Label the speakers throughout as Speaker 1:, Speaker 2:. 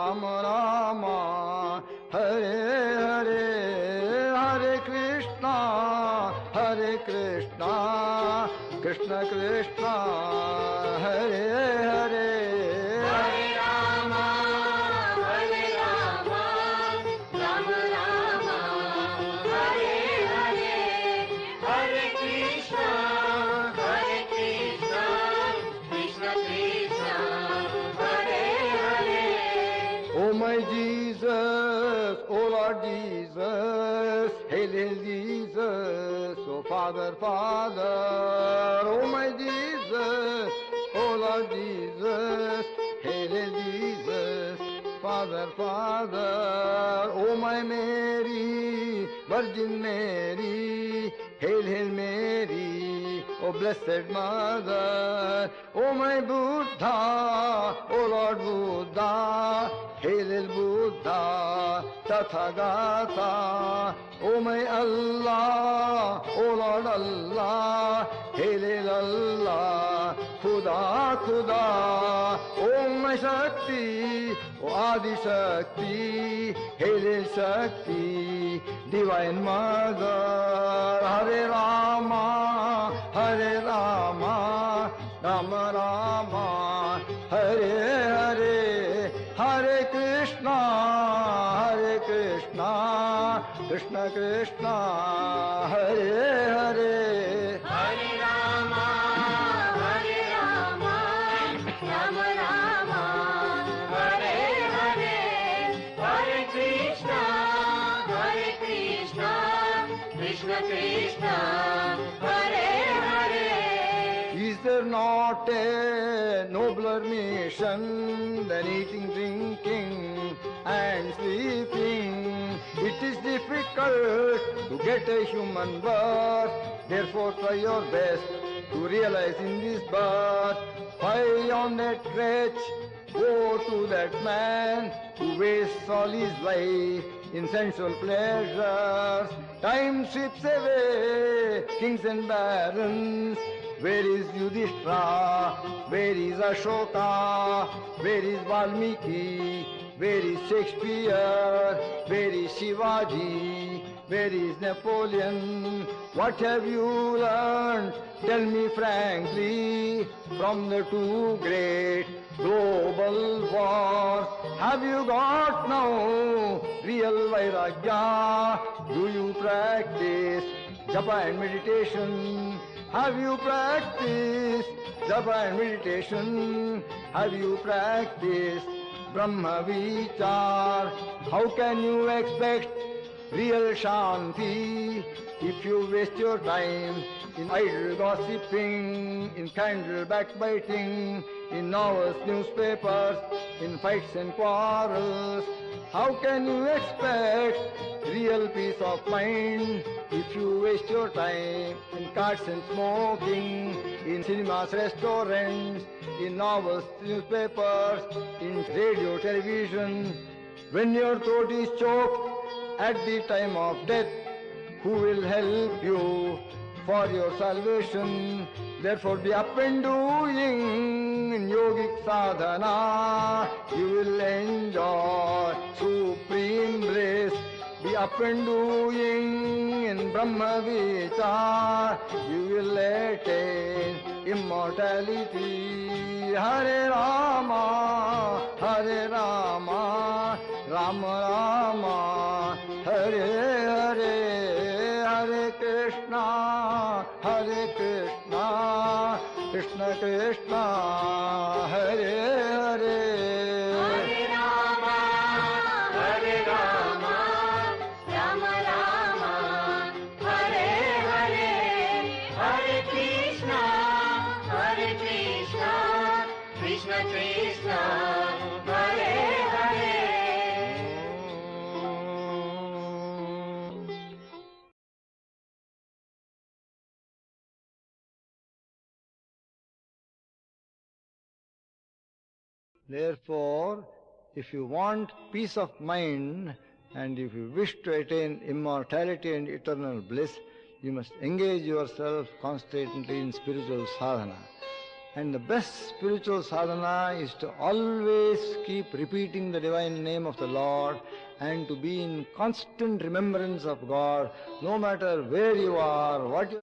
Speaker 1: Rama Rama, Hare Hare, Hare Krishna, Krishna Krishna, Hare Hare.
Speaker 2: Hare Rama, Rama Rama, Hare Hare, Hare Krishna, Krishna Krishna, Hare Hare.
Speaker 1: Oh my Jesus, oh Lord Jesus, hail, hail Jesus, oh Father, Father. Oh my Jesus, oh Lord Jesus, hail, hail Jesus, Father, Father. Oh my Mary, Virgin Mary, hail, hail Mary, oh blessed Mother. Oh my Buddha, oh Lord Buddha, hail, hail Buddha, Tathagata. Oh my Allah, oh Lord Allah, hail, hail Allah, Khuda, Khuda. Oh my Shakti, oh Adi Shakti, hail, hail Shakti, Divine Mother. Hare Rama, Hare Rama, Rama Rama, Hare Hare, Hare Krishna, Krishna Krishna, Hare Hare.
Speaker 2: Hare Rama, Rama Rama, Hare Hare, Hare Krishna, Krishna Krishna, Hare Hare.
Speaker 1: Is there not a nobler mission than eating, drinking and sleeping? It is difficult to get a human birth, therefore try your best to realize in this birth. Why on that wretch go to that man who wastes all his life in sensual pleasures? Time sweeps away kings and barons. Where is Yudhishthira? Where is Ashoka? Where is Valmiki? Where is Shakespeare? Where is Shivaji? Where is Napoleon? What have you learned? Tell me frankly, from the two great global wars. Have you got now real Vairagya? Do you practice japa and meditation? Have you practiced japa and meditation? Have you practiced Brahma Vichar? How can you expect real Shanti if you waste your time in idle gossiping, in candle backbiting, in novels, newspapers, in fights and quarrels? How can you expect real peace of mind if you waste your time in cards and smoking, in cinemas, restaurants, in novels, newspapers, in radio, television? When your throat is choked at the time of death, who will help you for your salvation? Therefore be up and doing in yogic sadhana. You will enjoy supreme bliss. Be up and doing in Brahma Vichar. You will attain immortality. Hare Rama, Rama Rama, Hare Hare, Hare Krishna, Krishna Krishna, Hare Hare.
Speaker 2: Hare Rama, Rama Rama, Hare Hare, Hare Krishna, Krishna Krishna, Hare Hare.
Speaker 1: Therefore, if you want peace of mind and if you wish to attain immortality and eternal bliss, you must engage yourself constantly in spiritual sadhana. And the best spiritual sadhana is to always keep repeating the divine name of the Lord and to be in constant remembrance of God, no matter where you are, what you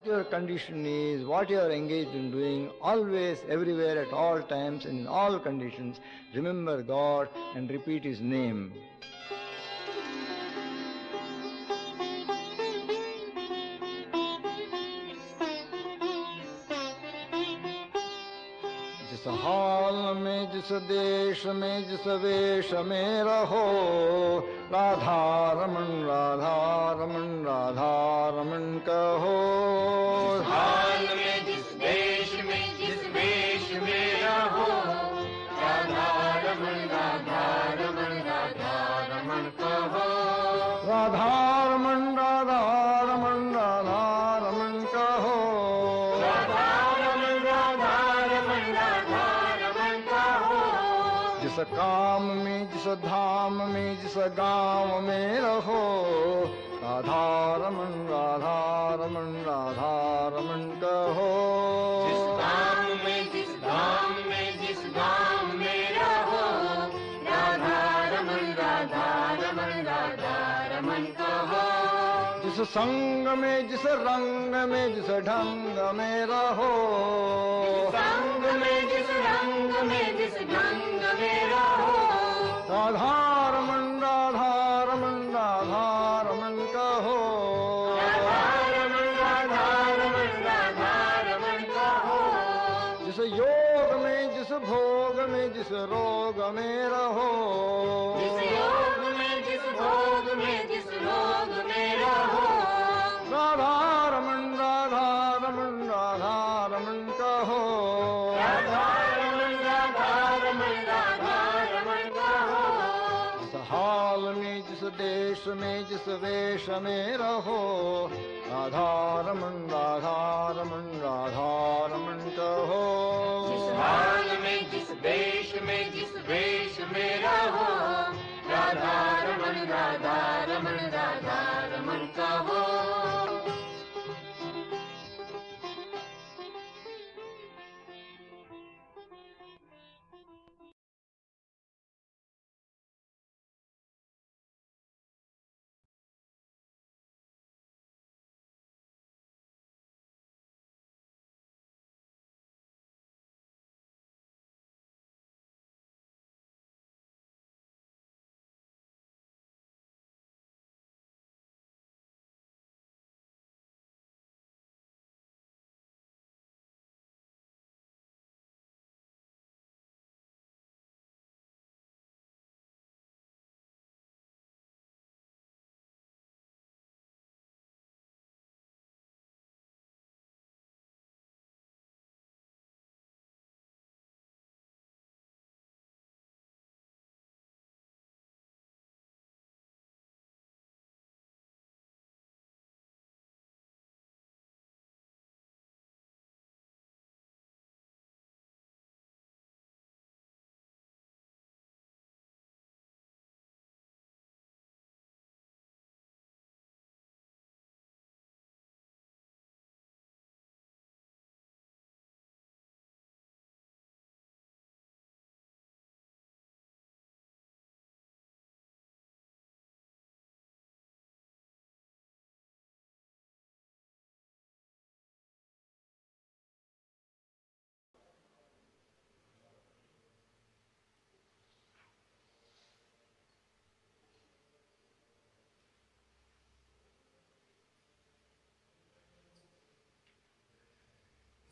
Speaker 1: your condition is, what you are engaged in doing, always, everywhere, at all times, and in all conditions, remember God and repeat His name. जिस हाल में, जिस देश में, जिस वेश में रहो, राधा रमन राधा रमन राधा रमन कहो।
Speaker 2: हाल में, जिस देश में, जिस वेश में रहो, राधा रमन राधा रमन राधा रमन कहो।
Speaker 1: राधा रमन राधा रमन राधा रमन कहो।
Speaker 2: राधा रमन राधा रमन राधा रमन कहो।
Speaker 1: जिस काम में, जिस धाम में, जिस गांव में रहो, राधा रमन राधा रमन राधा रमन कहो।
Speaker 2: जिस काम में, जिस धाम में, जिस गांव में रहो, राधा रमन राधा रमन राधा रमन कहो।
Speaker 1: जिस संग में, जिस रंग में, जिस ढंग में रहो,
Speaker 2: संग में, जिस रंग में, जिस ढंग में रहो,
Speaker 1: राधा रमन राधा रमन राधा रमन कहो।
Speaker 2: राधा रमन राधा रमन राधा रमन कहो।
Speaker 1: जिस योग में, जिस भोग में, जिस रोग में रहो,
Speaker 2: जिस योग में, जिस भोग में, जिस रोग में रहो,
Speaker 1: राधा रमन राधा रमन राधा रमन कहो।
Speaker 2: राधा रमन राधा रमन राधा रमन कहो।
Speaker 1: जिस हाल में, जिस देश में, जिस वेश में रहो, राधा रमन राधा रमन राधा रमन कहो।
Speaker 2: जिस हाल में, जिस देश में, जिस वेश में रहो, राधा रमन राधा रमन राधा रमन कहो।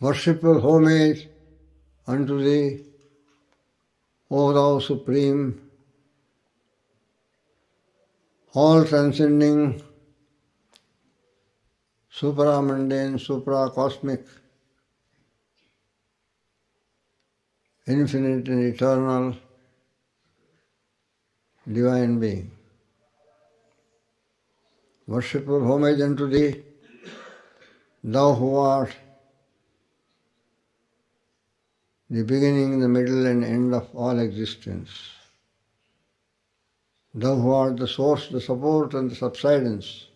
Speaker 1: worshipful homage unto Thee, O Thou Supreme, all-transcending, supra-mundane, supra-cosmic, infinite and eternal Divine Being. Worshipful homage unto Thee, Thou who art the beginning, the middle and end of all existence. Thou who art the source, the support and the subsidence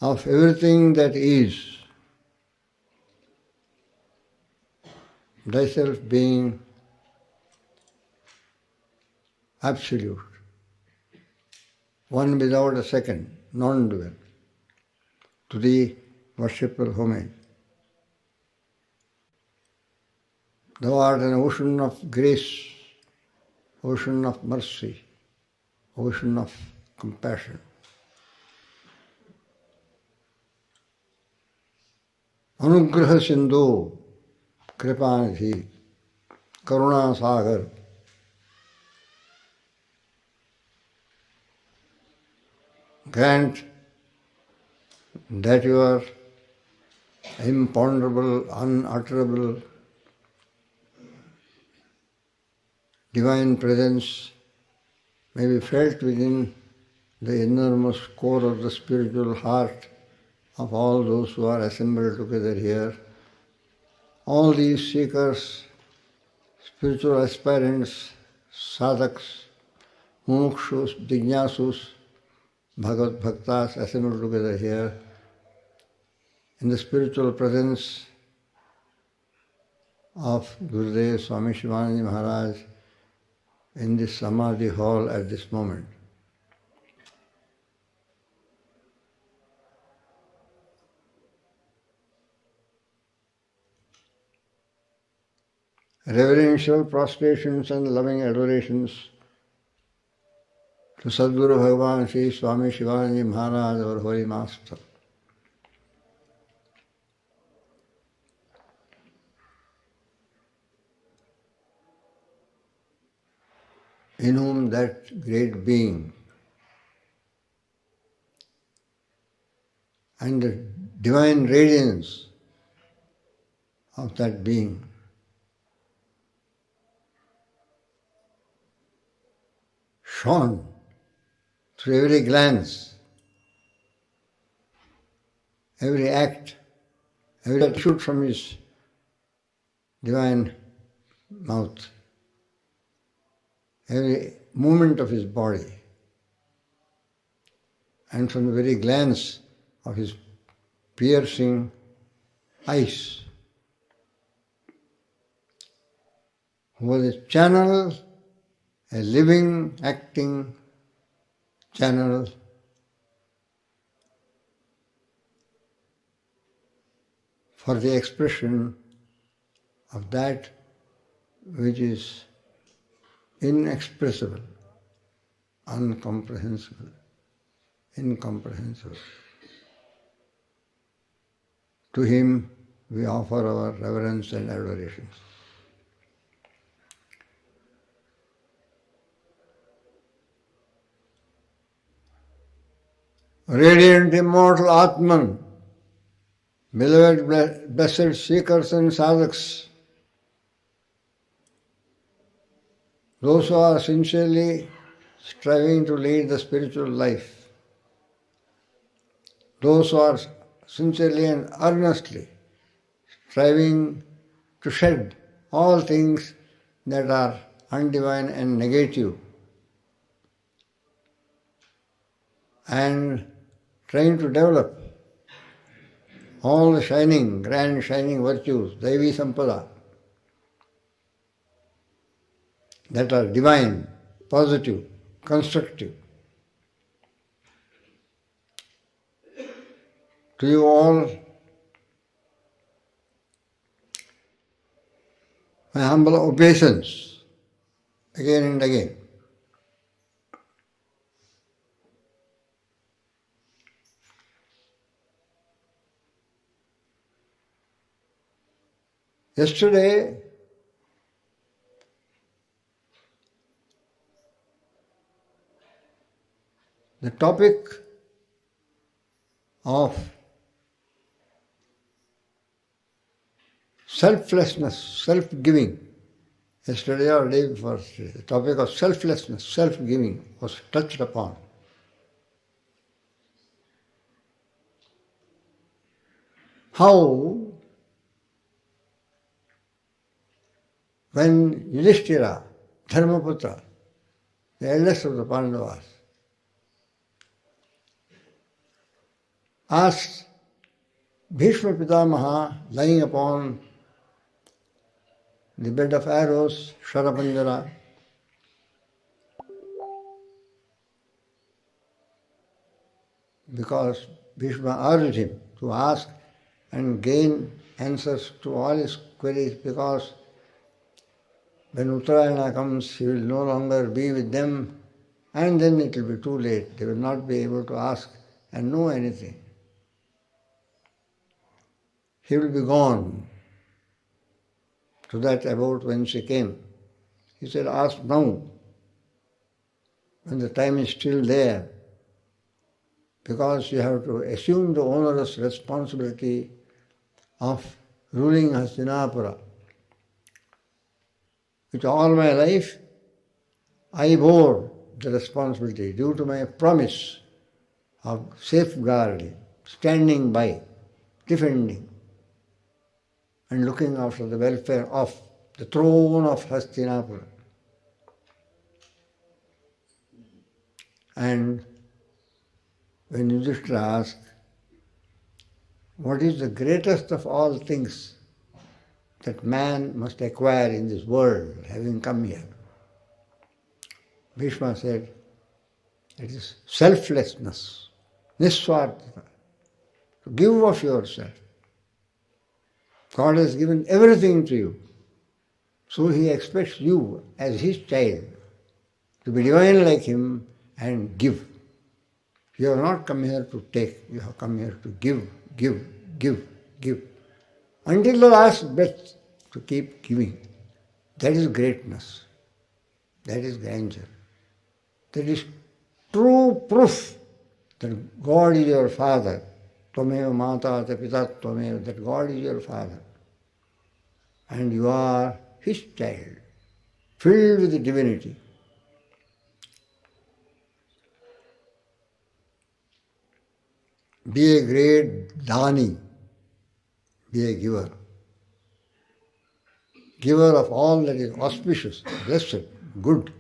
Speaker 1: of everything that is, Thyself being absolute, one without a second, non-dual. To Thee, worshipful homage. Thou art an ocean of grace, ocean of mercy, ocean of compassion. Anugraha Sindhu, Kripanidhi, Karuna Sagar. Grant that your imponderable, unutterable, divine presence may be felt within the innermost core of the spiritual heart of all those who are assembled together here. All these seekers, spiritual aspirants, sadhaks, mumukshus, jnanasus, bhagavad bhaktas assembled together here in the spiritual presence of Gurudev Swami Chidanandaji Maharaj in this Samadhi hall at this moment. Reverential prostrations and loving adorations to Sadguru Bhagavan Sri Swami Chidanandaji Maharaj, our Holy Master, in whom that great being and the divine radiance of that being shone through every glance, every act, every attitude from his divine mouth, every movement of his body, and from the very glance of his piercing eyes, who was a channel, a living, acting channel for the expression of that which is inexpressible, incomprehensible. To him we offer our reverence and adoration. Radiant immortal Atman, beloved blessed seekers and sadhaks, those who are sincerely striving to lead the spiritual life, those who are sincerely and earnestly striving to shed all things that are undivine and negative, and trying to develop all the shining, grand shining virtues, Daivi Sampada, that are divine, positive, constructive. To you all, my humble obeisance, again and again. Yesterday, the topic of selflessness, self-giving, yesterday or day before, the topic of selflessness, self-giving was touched upon. How, when Yudhishthira, Dharmaputra, the eldest of the Pandavas, asked Bhishma Pitamaha, lying upon the bed of arrows, Sharapanjara, because Bhishma urged him to ask and gain answers to all his queries, because when Uttarayana comes, he will no longer be with them, and then it will be too late. They will not be able to ask and know anything. He will be gone to that abode whence he came. He said, ask now, when the time is still there, because you have to assume the onerous responsibility of ruling Hastinapura, which all my life I bore the responsibility due to my promise of safeguarding, standing by, defending, and looking after the welfare of the throne of Hastinapura. And when Yudhishthira asked, what is the greatest of all things that man must acquire in this world, having come here? Bhishma said, it is selflessness, niswartha, to give of yourself. God has given everything to you, so He expects you as His child to be divine like Him and give. You have not come here to take, you have come here to give, give, give, give. Until the last breath, to keep giving. That is greatness. That is grandeur. That is true proof that God is your Father. Tvameva mata te pita tvameva, that God is your Father. And you are His child, filled with divinity. Be a great dani, be a giver. Giver of all that is auspicious, blessed, good.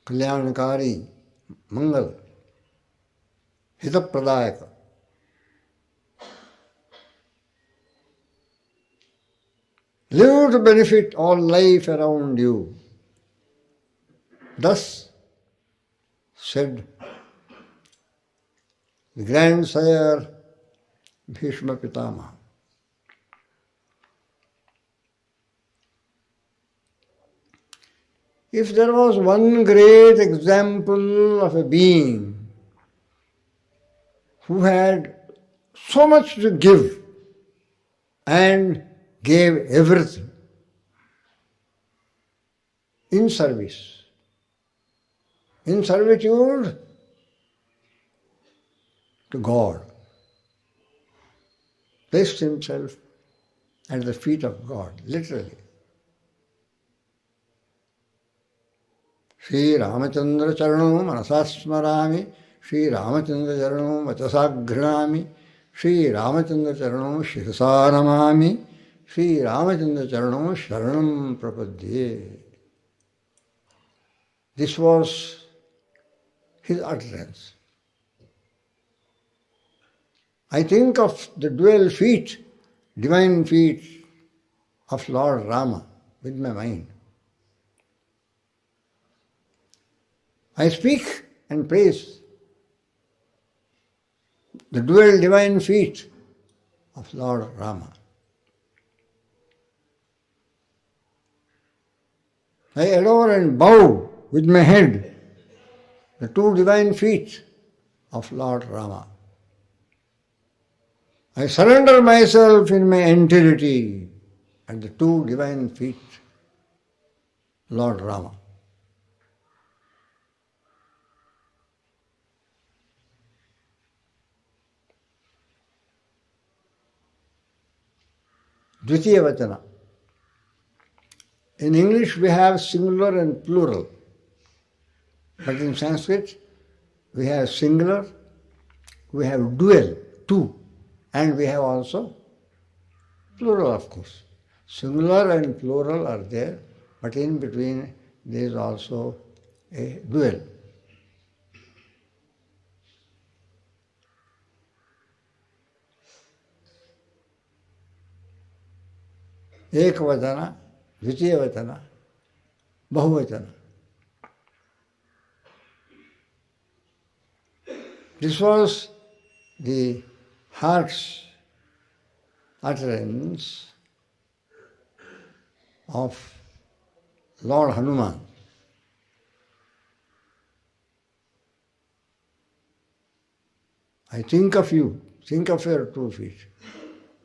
Speaker 1: Kalyanakari, Mangal, Hitapradayaka. Live to benefit all life around you. Thus said the grandsire Bhishma Pitamaha. If there was one great example of a being who had so much to give and gave everything in service, in servitude to God, placed himself at the feet of God, literally. Shri Ramachandra Charanam Manasasmarami, Shri Ramachandra Charanam Vachasagranami, Shri Ramachandra Charanam Shirasaramami, Shri Ramachandra Charanam Sharanam Prapadye. This was his utterance. I think of the dual feet, divine feet of Lord Rama with my mind. I speak and praise the dual divine feet of Lord Rama. I adore and bow with my head the two divine feet of Lord Rama. I surrender myself in my entirety at the two divine feet, Lord Rama. Dvitiya Vachana. In English we have singular and plural, but in Sanskrit we have singular, we have dual, two, and we have also plural, of course. Singular and plural are there, but in between there is also a dual. Ekavachana, Dvitiya Vachana, Bahuvachana. This was the heart's utterance of Lord Hanuman. I think of you, think of your 2 feet.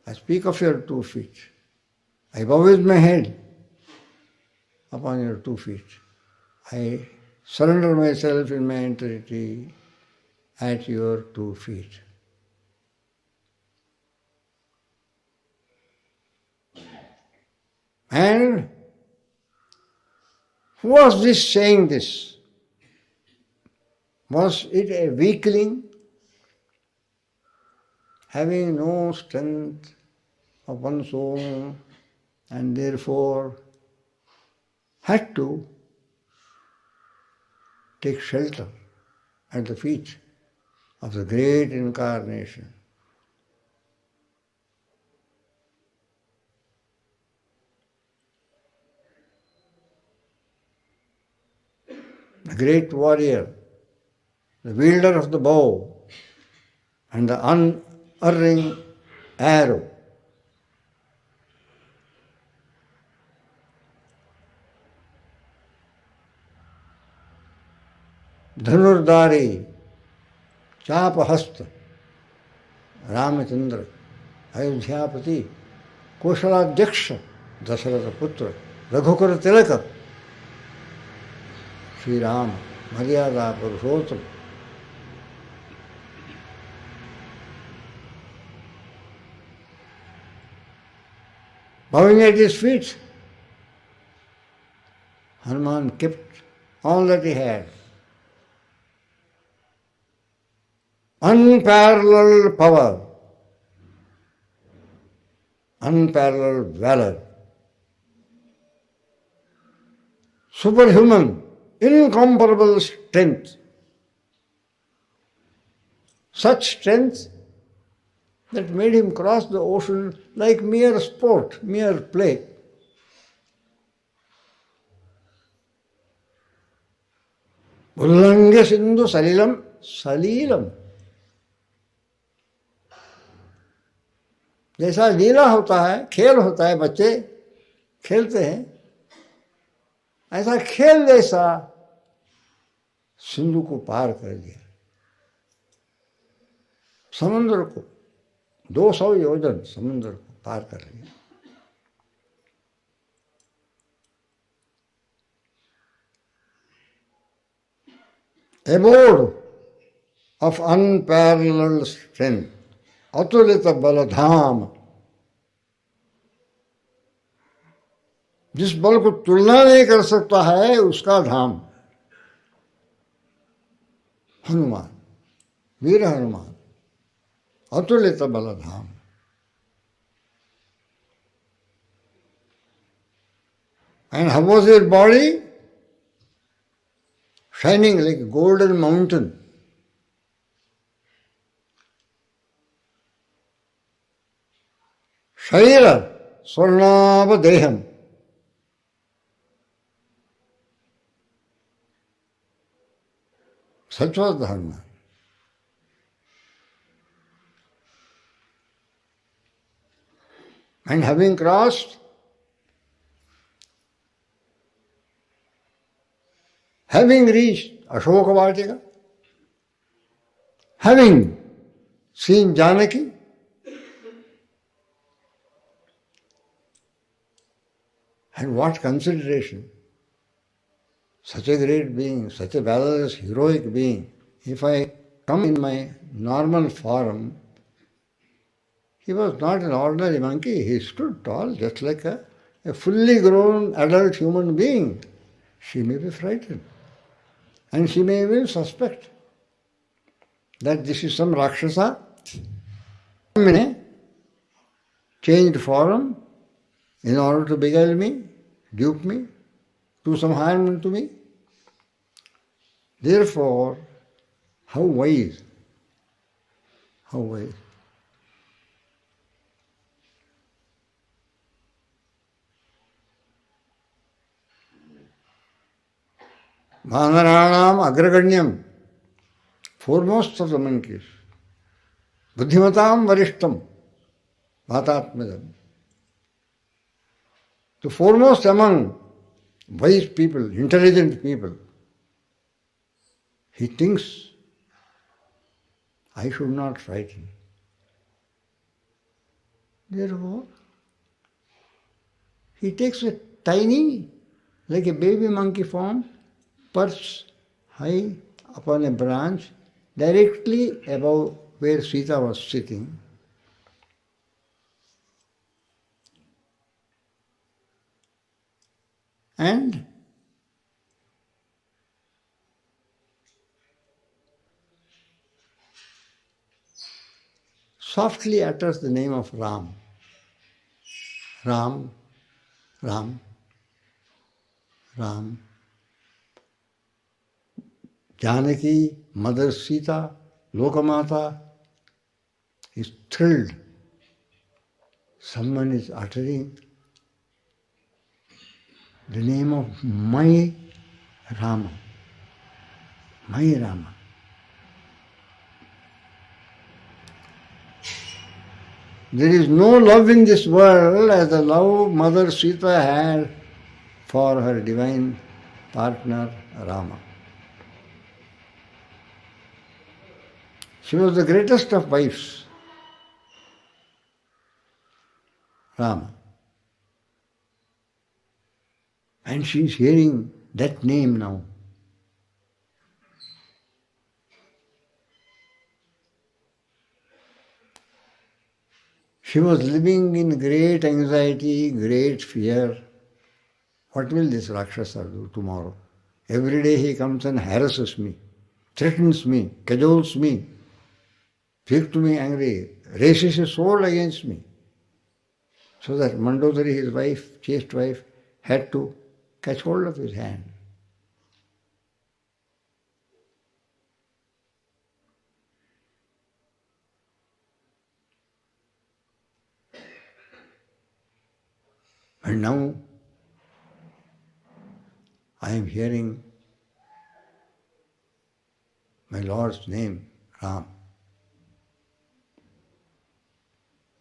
Speaker 1: I speak of your 2 feet. I bow with my head upon your 2 feet. I surrender myself in my entirety at your 2 feet. And who was this saying this? Was it a weakling having no strength of one's own and therefore had to take shelter at the feet of the great incarnation? The great warrior, the wielder of the bow and the unerring arrow. Dhanurdari, Chapahasta, Ramachandra, Ayodhyapati, Koshaladhyaksha, Dasarata Putra, Raghukara Tilaka, Sri Rama, Maryada Purushottam. Bowing at his feet, Hanuman kept all that he had. Unparalleled power, unparalleled valor, superhuman, incomparable strength. Such strength that made him cross the ocean like mere sport, mere play. Ullangya Sindhu Salilam, Salilam. जैसा लीला होता है, खेल होता है, बच्चे खेलते हैं, ऐसा खेल जैसा सिंधु को पार कर दिया। समुद्र को 200 योजन समुद्र को पार कर लिया। Abode of unparalleled strength, अतुलित बलधाम, जिस बल को तुलना नहीं कर सकता है उसका धाम, हनुमान, वीर हनुमान, अतुलित बलधाम। And how was his body? Shining like a golden mountain. Sharira Swarnava Deham. Such was the Hanuman. And having crossed, having reached Ashoka Vatika, having seen Janaki, And what consideration! Such a great being, such a valorous, heroic being. If I come in my normal form, he was not an ordinary monkey. He stood tall, just like a fully grown adult human being. She may be frightened. And she may even suspect that this is some Rakshasa in a changed form in order to beguile me, dupe me, do some harm to me. Therefore, how wise, how wise. Vanaranam agraganyam, foremost of the monkeys. Buddhimatam varishtam, bhatatmadam. The foremost among wise people, intelligent people. He thinks, I should not frighten. Therefore, he takes a tiny, like a baby monkey form, perched high upon a branch, directly above where Sita was sitting. And softly utters the name of Ram. Ram, Ram, Ram. Janaki, Mother Sita, Lokamata is thrilled. Someone is uttering the name of my Rama. My Rama. There is no love in this world as the love Mother Sita had for her divine partner Rama. She was the greatest of wives, Rama. And she is hearing that name now. She was living in great anxiety, great fear. What will this Rakshasa do tomorrow? Every day he comes and harasses me, threatens me, cajoles me, speaks to me angry, raises his sword against me. So that Mandodari, his wife, chaste wife, had to catch hold of his hand. And now I am hearing my Lord's name, Ram.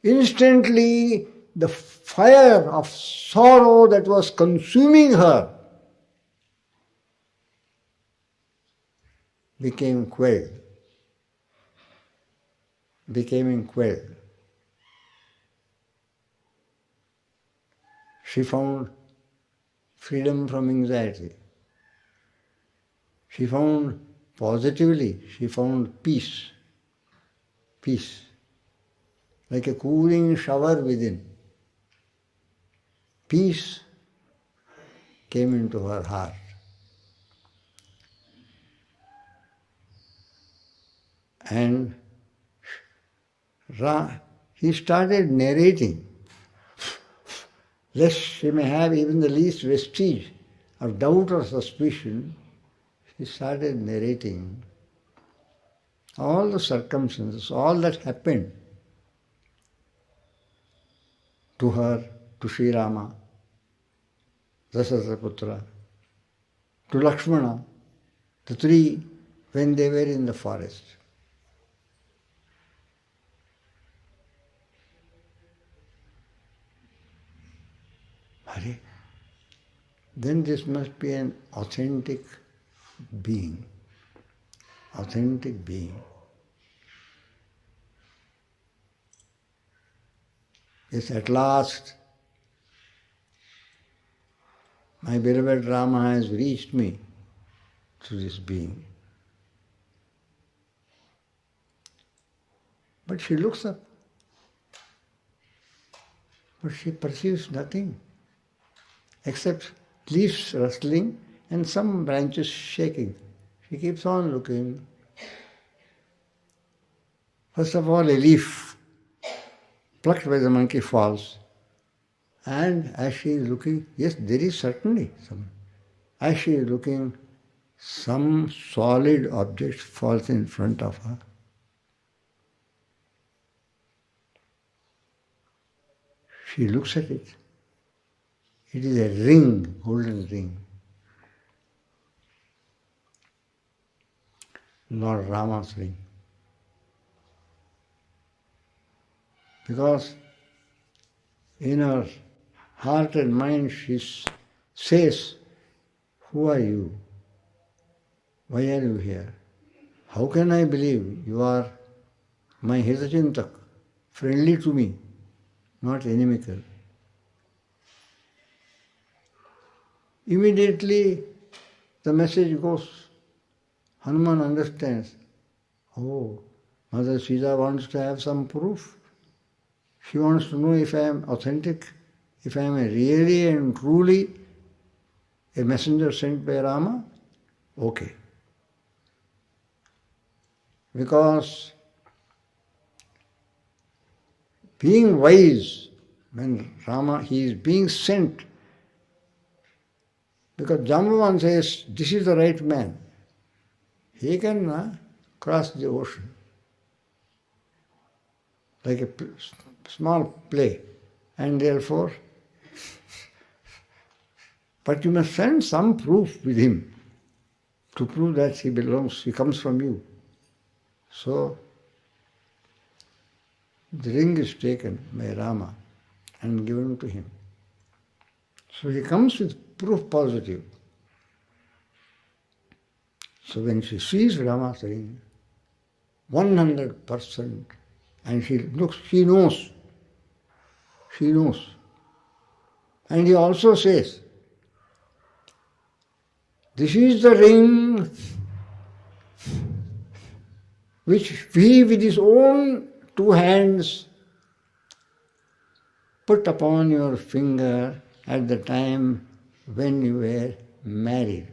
Speaker 1: Instantly, the fire of sorrow that was consuming her became quelled. She found freedom from anxiety. She found peace. Peace. Like a cooling shower within. Peace came into her heart. And he started narrating, lest she may have even the least vestige of doubt or suspicion. He started narrating all the circumstances, all that happened to her, to Sri Rama, Dasaraputra, to Lakshmana, the three, when they were in the forest. Then this must be an authentic being. Authentic being. Yes, at last My beloved Rama has reached me through this being. But she looks up, but she perceives nothing except leaves rustling and some branches shaking. She keeps on looking. First of all, a leaf plucked by the monkey falls. And as she is looking, yes, there is certainly some. As she is looking, some solid object falls in front of her. She looks at it. It is a ring, golden ring. Lord Rama's ring. Because in her heart and mind she says, who are you? Why are you here? How can I believe you are my Hitachintak, friendly to me, not inimical? Immediately the message goes. Hanuman understands. Oh, Mother Sita wants to have some proof. She wants to know if I am authentic, if I am really and truly a messenger sent by Rama. Okay. Because being wise, when Rama, he is being sent, because Jambavan says, this is the right man. He can cross the ocean like a small play, and therefore, but you must send some proof with him to prove that he belongs, he comes from you. So, the ring is taken by Rama and given to him. So he comes with proof positive. So when she sees Rama's ring, 100%, and she looks, she knows. And he also says, this is the ring which he with his own 2 hands put upon your finger at the time when you were married.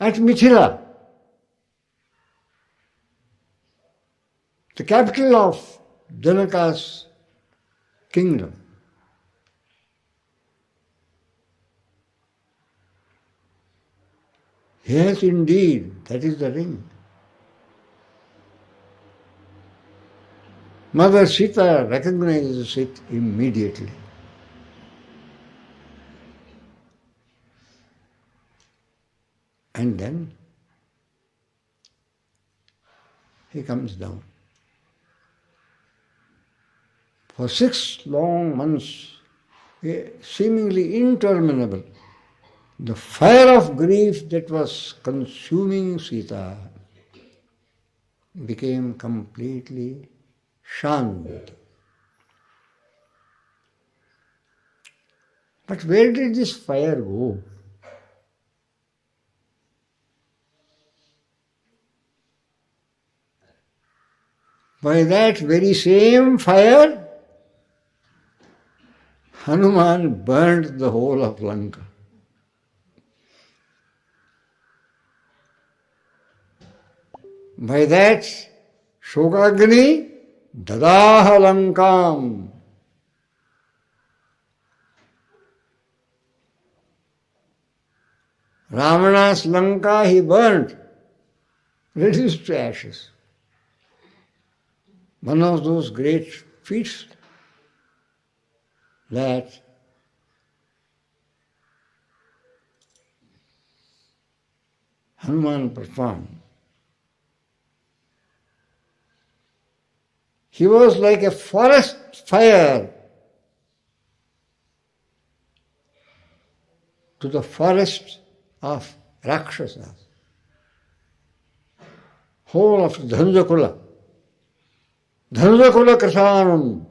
Speaker 1: At Mithila, the capital of Janaka's kingdom. Yes, indeed, that is the ring. Mother Sita recognizes it immediately. And then he comes down. For 6 long months, seemingly interminable, the fire of grief that was consuming Sita became completely shant. But where did this fire go? By that very same fire, Hanuman burned the whole of Lanka. By that Shokagni Dadaha Lankam. Ravana's Lanka he burnt, reduced to ashes. One of those great feats that Hanuman performed. He was like a forest fire to the forest of Rakshasas. Whole of Dhanujakula. Dhanujakula Krasanam.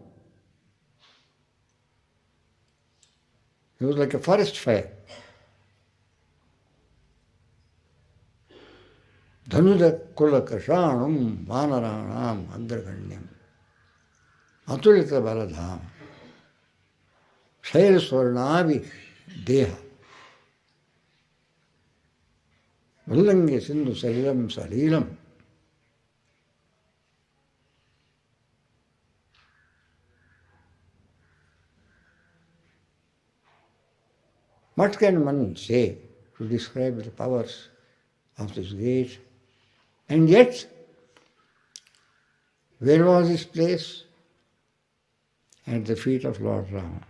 Speaker 1: He was like a forest fire. Dhanuda kula kashanam vanaranam agragandyam atulita baladham shail swarnavi deha vallangi sindhu salilam salilam. What can one say to describe the powers of this great? And yet, where was his place? At the feet of Lord Rama.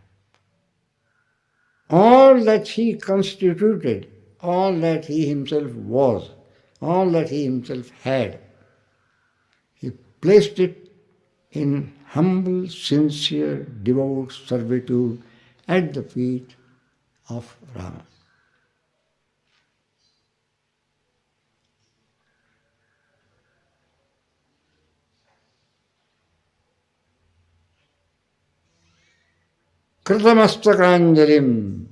Speaker 1: All that he constituted, all that he himself was, all that he himself had, he placed it in humble, sincere, devout servitude at the feet of Rama. Kritamastakranjalim.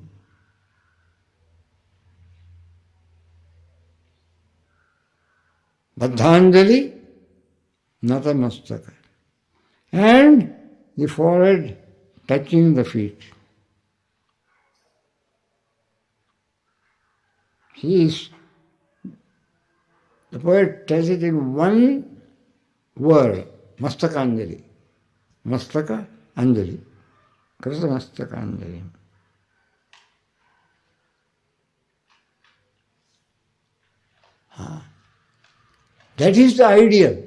Speaker 1: Baddhanjali, natamastaka. And the forehead touching the feet. The poet tells it in one word, Mastakanjali. Mastaka Anjali. Krita Mastakanjali. That is the ideal.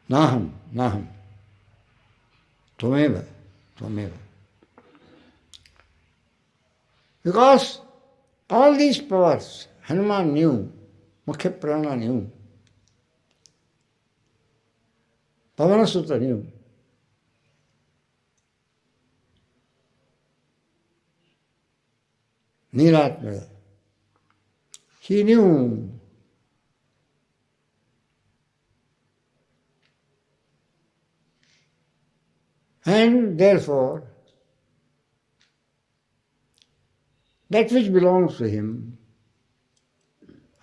Speaker 1: Naham, naham. Tvameva, tvameva. Because all these powers, Hanuman knew, Mukhya Prana knew, Pavanasuta knew. Niratmaya. He knew. And therefore, that which belongs to him,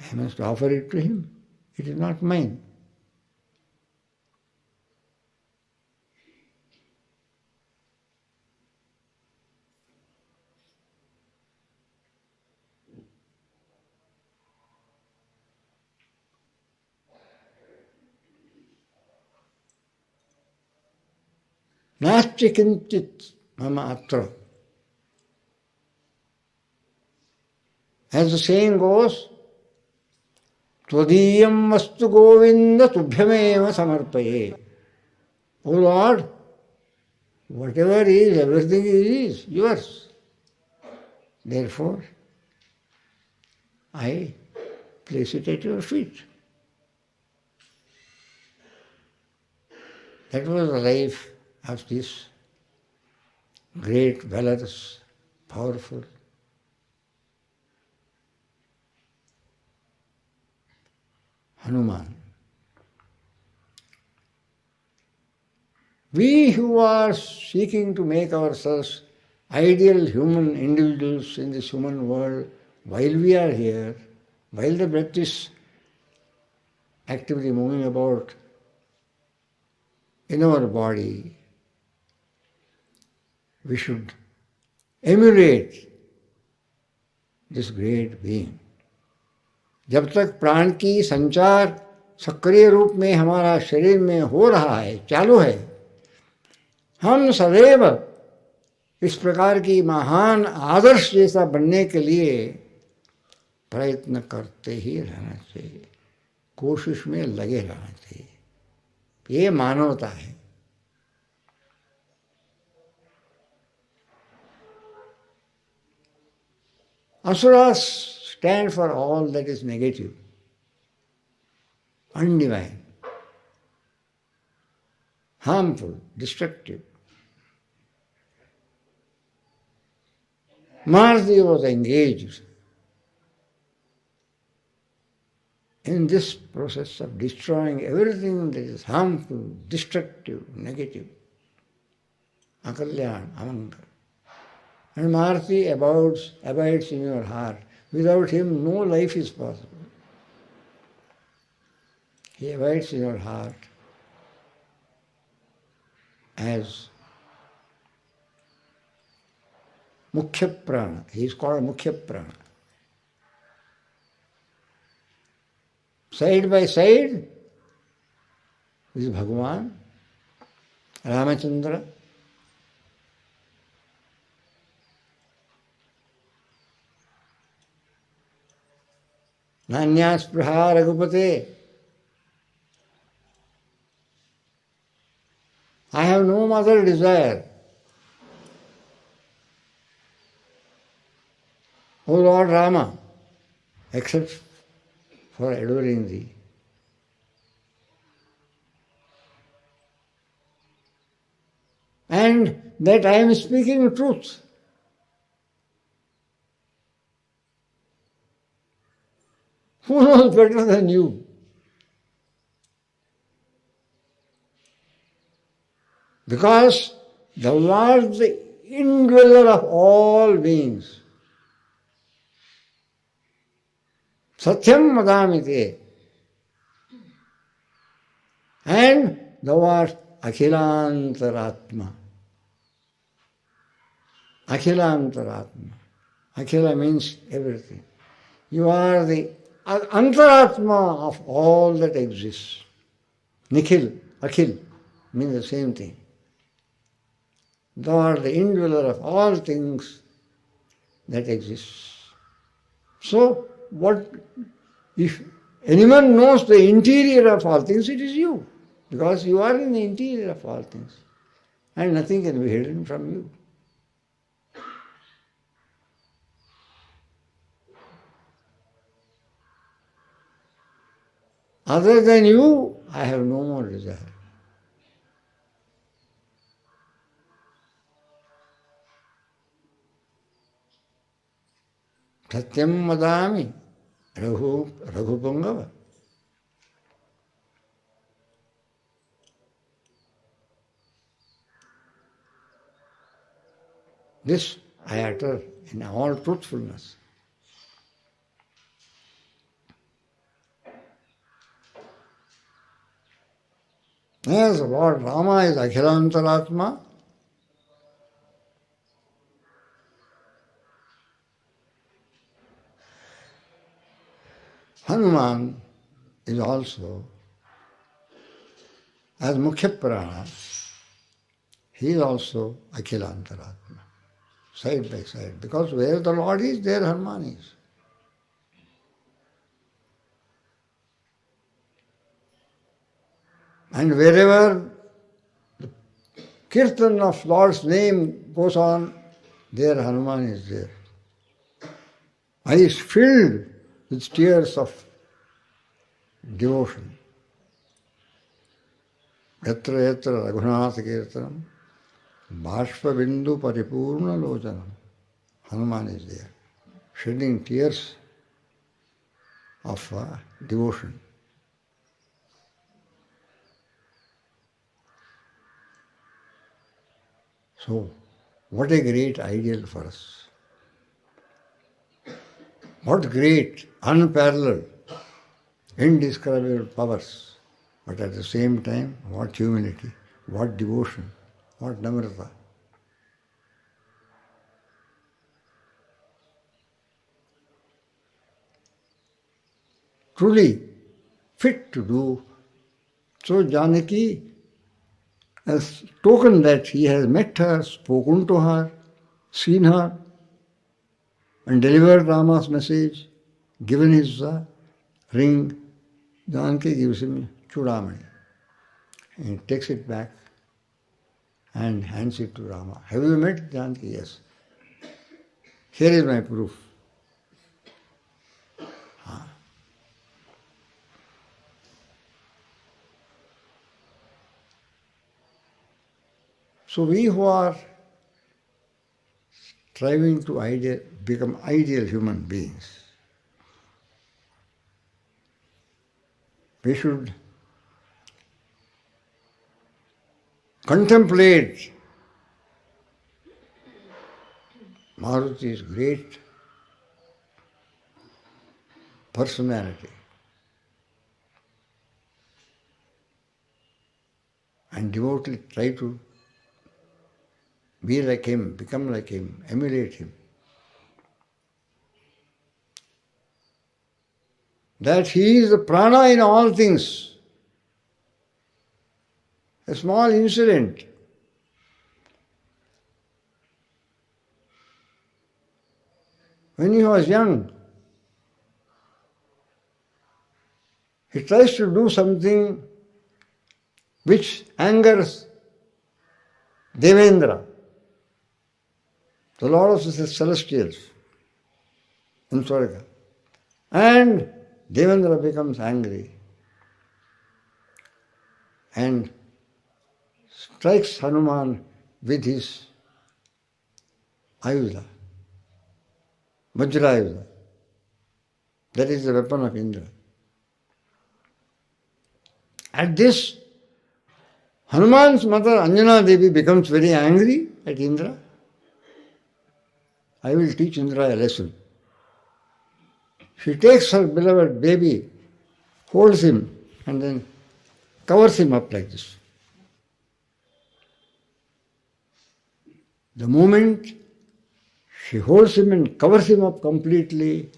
Speaker 1: I must offer it to him. It is not mine. Nasti kinchit mama atra. As the saying goes, Tvadiyam vastu govinda tubhyameva samarpaye. O Lord, whatever is, everything is yours. Therefore, I place it at your feet. That was the life of this great, valorous, powerful Hanuman. We who are seeking to make ourselves ideal human individuals in this human world, while we are here, while the breath is actively moving about in our body, we should emulate this great being. जब तक प्राण की संचार सक्रिय रूप में हमारा शरीर में हो रहा है, चालू है, हम सदैव इस प्रकार की महान आदर्श जैसा बनने के लिए प्रयत्न करते ही रहना चाहिए, कोशिश में लगे रहना चाहिए. ये मानवता है. Asuras stand for all that is negative, undivine, harmful, destructive. Mars was engaged
Speaker 3: in this process of destroying everything that is harmful, destructive, negative. Akalyan, Amangal. And Maruti abides in your heart. Without him, no life is possible. He abides in your heart as Mukhya Prana. He is called Mukhya Prana. Side by side is Bhagavan, Ramachandra, Nanyaspraha Raghupate. I have no other desire. O Lord Rama, except for adoring thee. And that I am speaking truth. Who knows better than you? Because thou art the indweller of all beings. Satyam madamite. And thou art Akhilantaratma. Akhilantaratma. Akhila means everything. You are the Antaratma of all that exists. Nikhil, Akhil means the same thing. Thou art the indweller of all things that exist. So, what if anyone knows the interior of all things, it is you. Because you are in the interior of all things. And nothing can be hidden from you. Other than you, I have no more desire. Satyam madami Raghupangava. This I utter in all truthfulness. Yes, Lord Rama is Akhilantaratma. Hanuman is also, as Mukhya Prana, he is also Akhilantaratma, side by side. Because where the Lord is, there Hanuman is. And wherever the kirtan of Lord's name goes on, there Hanuman is there. Eyes filled with tears of devotion. Yatra yatra Raghunatha kirtanam, bhashpa bindu paripurna lojanam. Hanuman is there, shedding tears of devotion. So, what a great ideal for us. What great, unparalleled, indescribable powers. But at the same time, what humility, what devotion, what namrata. Truly fit to do. So Janaki, as token that he has met her, spoken to her, seen her, and delivered Rama's message, given his ring, Janaki gives him Chudamani. And he takes it back and hands it to Rama. Have you met Janaki? Yes. Here is my proof. So we who are striving to become ideal human beings, we should contemplate Maruti's great personality and devoutly try to be like him, become like him, emulate him. That he is the prana in all things. A small incident. When he was young, he tries to do something which angers Devendra, the Lord of the Celestials in Swarga. And Devendra becomes angry and strikes Hanuman with his ayuda, Vajrayuda. That is the weapon of Indra. At this, Hanuman's mother Anjana Devi becomes very angry at Indra. I will teach Indra a lesson. She takes her beloved baby, holds him, and then covers him up like this. The moment she holds him and covers him up completely,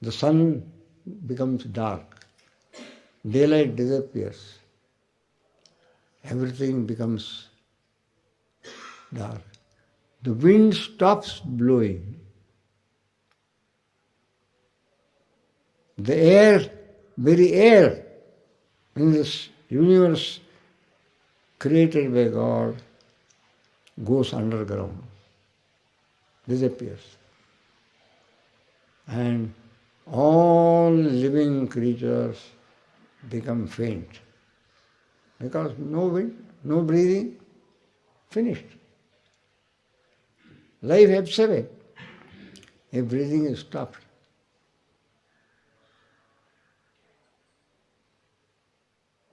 Speaker 3: the sun becomes dark. Daylight disappears. Everything becomes dark. The wind stops blowing. The air, very air in this universe created by God, goes underground, disappears. And all living creatures become faint. Because no wind, no breathing, finished. Life ebbs away. If breathing is stopped.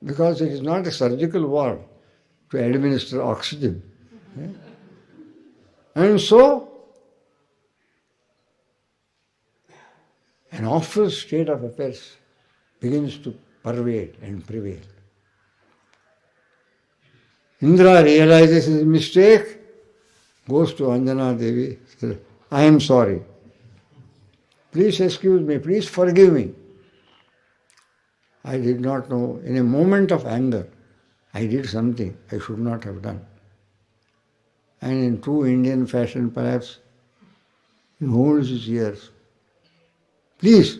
Speaker 3: Because it is not a surgical ward to administer oxygen. And so, an awful state of affairs begins to pervade and prevail. Indra realizes his mistake, goes to Anjana Devi, says, I am sorry. Please excuse me, please forgive me. I did not know, in a moment of anger, I did something I should not have done. And in true Indian fashion perhaps, he holds his ears. Please,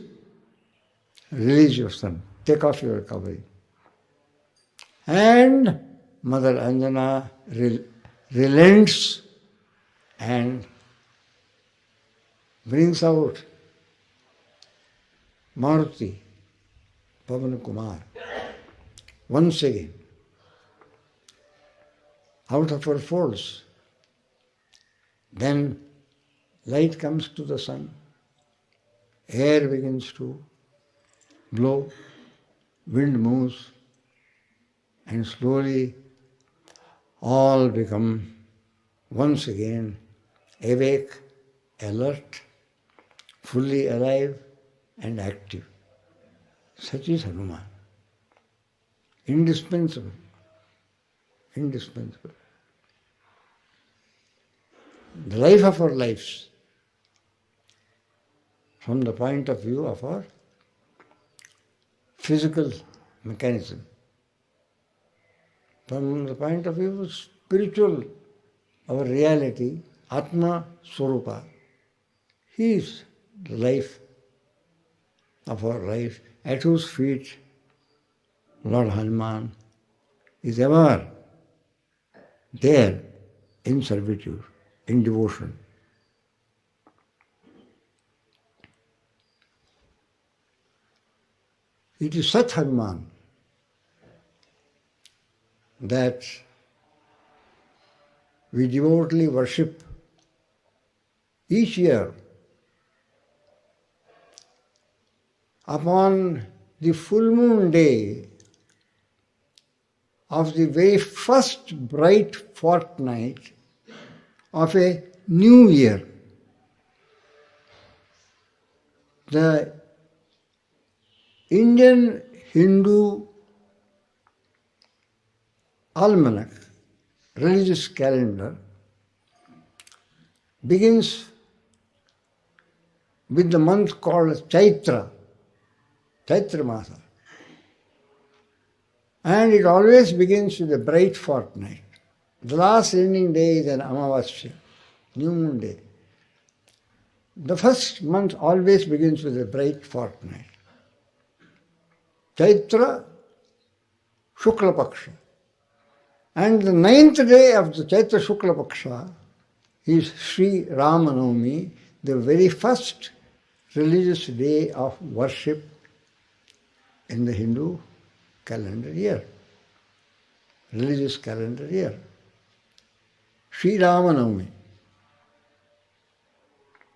Speaker 3: release your son, take off your covering. And Mother Anjana relents and brings out Maruti, Pavan Kumar, once again, out of her folds. Then light comes to the sun, air begins to blow, wind moves, and slowly all become once again awake, alert, fully alive and active. Such is Hanuman. Indispensable. Indispensable. The life of our lives, from the point of view of our physical mechanism, from the point of view of spiritual, our reality, Atma Swarupa, he is the life of our life, at whose feet Lord Hanuman is ever there in servitude, in devotion. It is such Hanuman that we devotedly worship each year upon the full moon day of the very first bright fortnight of a new year. The Indian Hindu almanac, religious calendar, begins with the month called Chaitra Masa. And it always begins with a bright fortnight. The last ending day is an Amavasya, new moon day. The first month always begins with a bright fortnight. Chaitra Shukla Paksha. And the 9th day of the Chaitra Shukla Paksha is Sri Ramanavami, the very first religious day of worship in the Hindu calendar year, religious calendar year. Sri Ramanavami.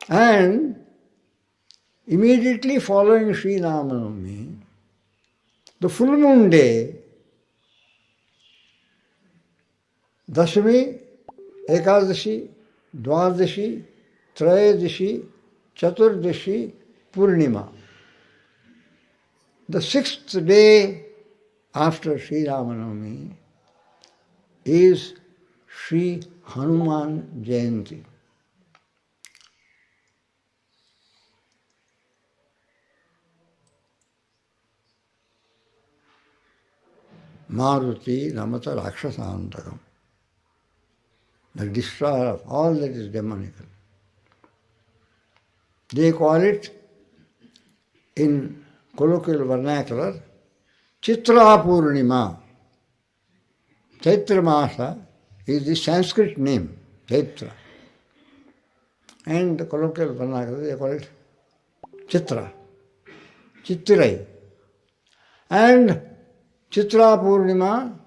Speaker 3: And immediately following Sri Ramanavami, the full moon day, Dashami, Ekadashi, Dwadashi, Trayadashi, Chaturdashi, Purnima. The 6th day after Sri Ramanavami is Sri Hanuman-Jayanti. Maruti Namata Rakshasantakam, the destroyer of all that is demonical. They call it, in colloquial vernacular, Chitra Purnima. Chaitra Masa is the Sanskrit name, Chaitra. And the colloquial vernacular, they call it Chitra, Chittirai. And Chitra Purnima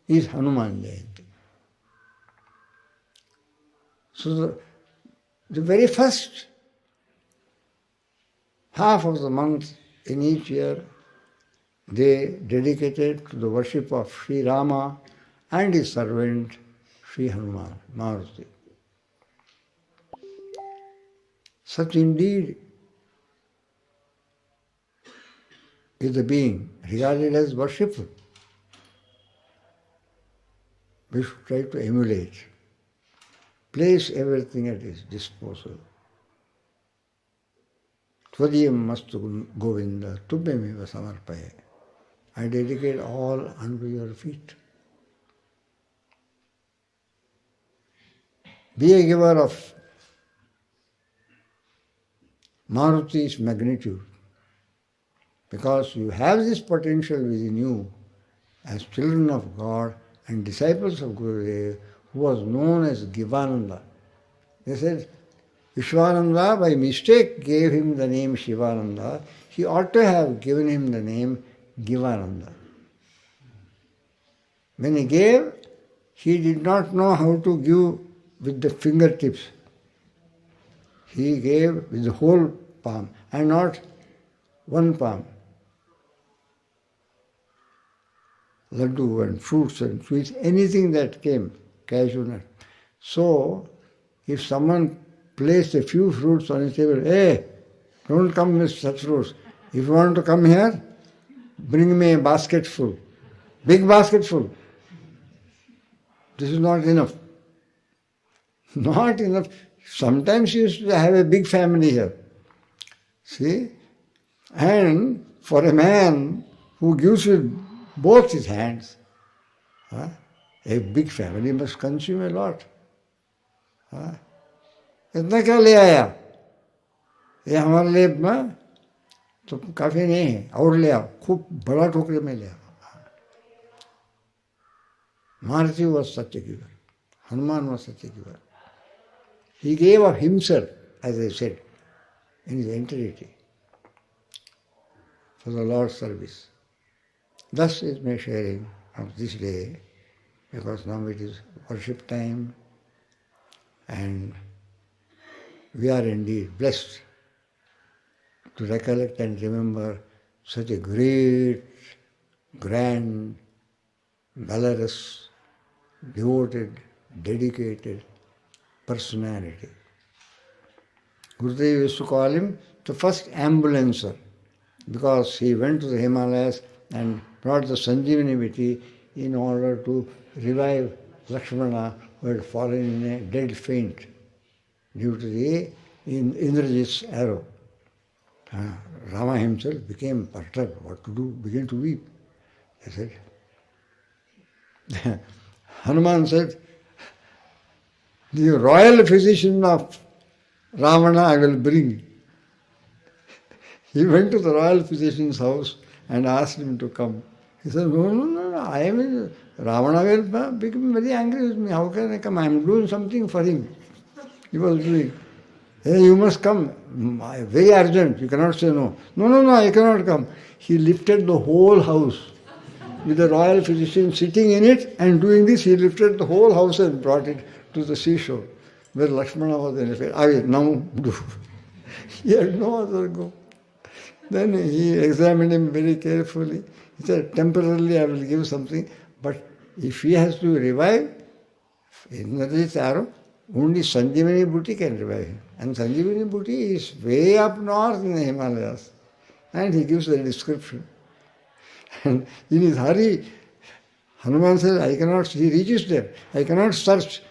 Speaker 3: is Hanuman Jayanti. So the very first half of the month in each year, they dedicated to the worship of Sri Rama and his servant Sri Hanuman, Maruti. Such indeed is the being regarded as worshipful. We should try to emulate, place everything at his disposal. Tvadiyam mastu Govinda, tubhyameva samarpaya. I dedicate all unto your feet. Be a giver of Maruti's magnitude, because you have this potential within you as children of God and disciples of Gurudev, who was known as Givananda. They said, Vishwananda by mistake gave him the name Shivananda. He ought to have given him the name Givananda. When he gave, he did not know how to give with the fingertips. He gave with the whole palm and not one palm. Laddu and fruits and sweets, anything that came, cashew nut. So, if someone placed a few fruits on his table, hey, don't come with such fruits. If you want to come here, bring me a basket full. Big basket full. This is not enough. Not enough. Sometimes you used to have a big family here. See? And for a man who gives with both his hands, a big family must consume a lot. इतना क्या ले आया? ये हमारे लिए तो काफी नहीं है, और ले आओ, खूब बड़ा टोकरे में ले आओ. Maruti was such a giver. Hanuman was such a giver. He gave of himself, as I said, in his entirety for the Lord's service. Thus is my sharing of this day, because now it is worship time and we are indeed blessed to recollect and remember such a great, grand, valorous, devoted, dedicated personality. Gurudev used to call him the first ambulancer because he went to the Himalayas and brought the Sanjeevani Viti in order to revive Lakshmana, who had fallen in a dead faint due to the Indrajit's arrow. Rama himself became perturbed. What to do? Began to weep. He said, Hanuman said, the royal physician of Ravana I will bring. He went to the royal physician's house and asked him to come. He said, no, I am Ravana will become very angry with me. How can I come? I am doing something for him. He was doing. Hey, you must come. Very urgent. You cannot say no. No, I cannot come. He lifted the whole house with the royal physician sitting in it and doing this. He lifted the whole house and brought it to the seashore where Lakshmana was in effect. I will now do. He had no other go. Then he examined him very carefully. He said, temporarily I will give something, but if he has to revive Indrajit's arrow, only Sanjeevani Bhuti can revive him. And Sanjeevani Bhuti is way up north in the Himalayas. And he gives the description. And in his hurry, Hanuman says, he reaches there, I cannot search.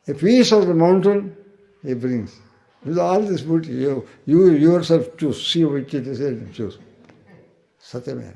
Speaker 3: A piece of the mountain he brings. With all this booty, you yourself choose, see which it is and choose. Satyamaya.